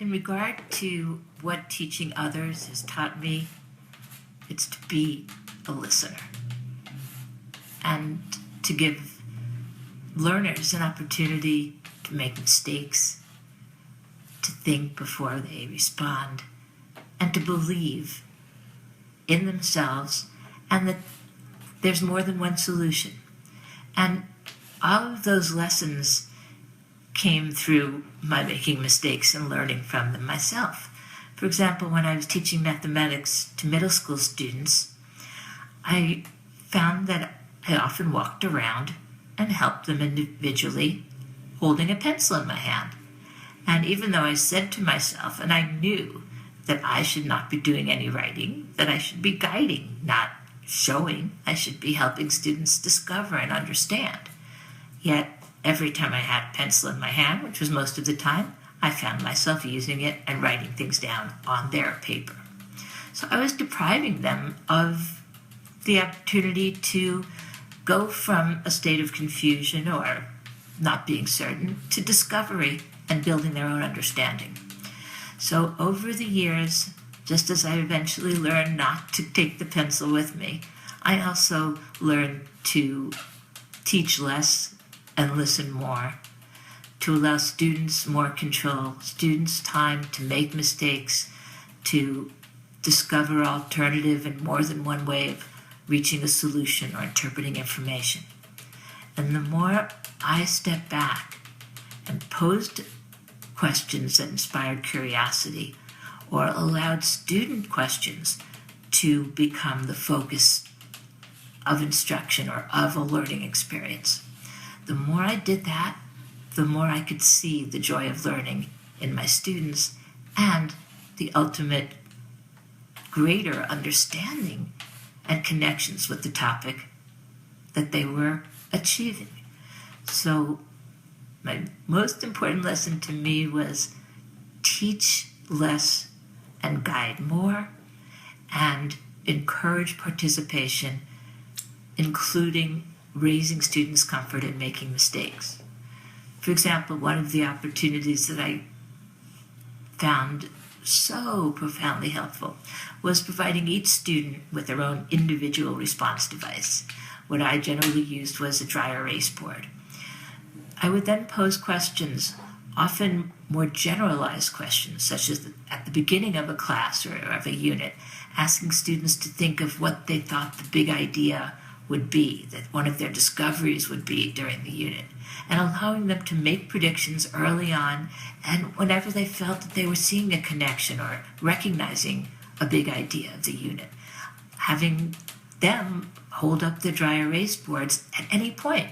In regard to what teaching others has taught me, it's to be a listener and to give learners an opportunity to make mistakes, to think before they respond, and to believe in themselves and that there's more than one solution. And all of those lessons came through my making mistakes and learning from them myself. For example, when I was teaching mathematics to middle school students, I found that I often walked around and helped them individually, holding a pencil in my hand. And even though I said to myself, and I knew that I should not be doing any writing, that I should be guiding, not showing, I should be helping students discover and understand. Yet, every time I had a pencil in my hand, which was most of the time, I found myself using it and writing things down on their paper. So I was depriving them of the opportunity to go from a state of confusion or not being certain to discovery and building their own understanding. So over the years, just as I eventually learned not to take the pencil with me, I also learned to teach less and listen more, to allow students more control, students time to make mistakes, to discover alternative and more than one way of reaching a solution or interpreting information. And the more I stepped back and posed questions that inspired curiosity or allowed student questions to become the focus of instruction or of a learning experience, the more I did that, the more I could see the joy of learning in my students and the ultimate greater understanding and connections with the topic that they were achieving. So my most important lesson to me was teach less and guide more, and encourage participation, including raising students' comfort in making mistakes. For example, one of the opportunities that I found so profoundly helpful was providing each student with their own individual response device. What I generally used was a dry erase board. I would then pose questions, often more generalized questions, such as at the beginning of a class or of a unit, asking students to think of what they thought the big idea would be, that one of their discoveries would be during the unit, and allowing them to make predictions early on and whenever they felt that they were seeing a connection or recognizing a big idea of the unit. Having them hold up the dry erase boards at any point.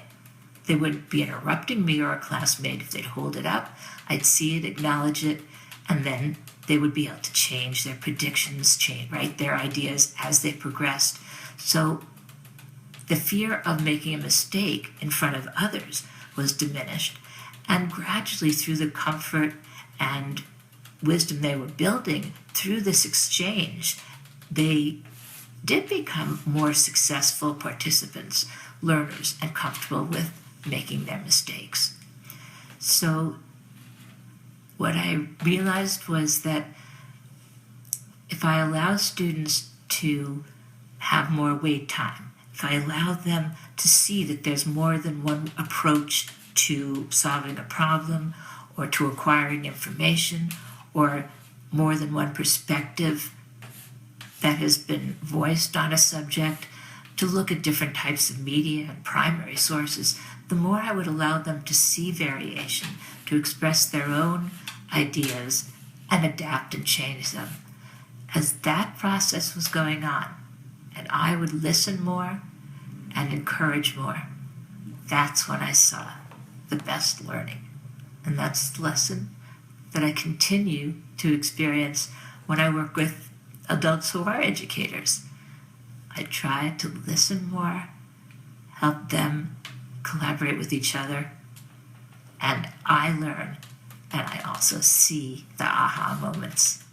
They wouldn't be interrupting me or a classmate if they'd hold it up. I'd see it, acknowledge it, and then they would be able to change their predictions, write their ideas as they progressed. So the fear of making a mistake in front of others was diminished, and gradually through the comfort and wisdom they were building through this exchange, they did become more successful participants, learners, and comfortable with making their mistakes. So what I realized was that if I allow students to have more wait time, if I allow them to see that there's more than one approach to solving a problem or to acquiring information, or more than one perspective that has been voiced on a subject, to look at different types of media and primary sources, the more I would allow them to see variation, to express their own ideas and adapt and change them. As that process was going on, and I would listen more and encourage more, that's when I saw the best learning. And that's the lesson that I continue to experience when I work with adults who are educators. I try to listen more, help them collaborate with each other, and I learn, and I also see the aha moments.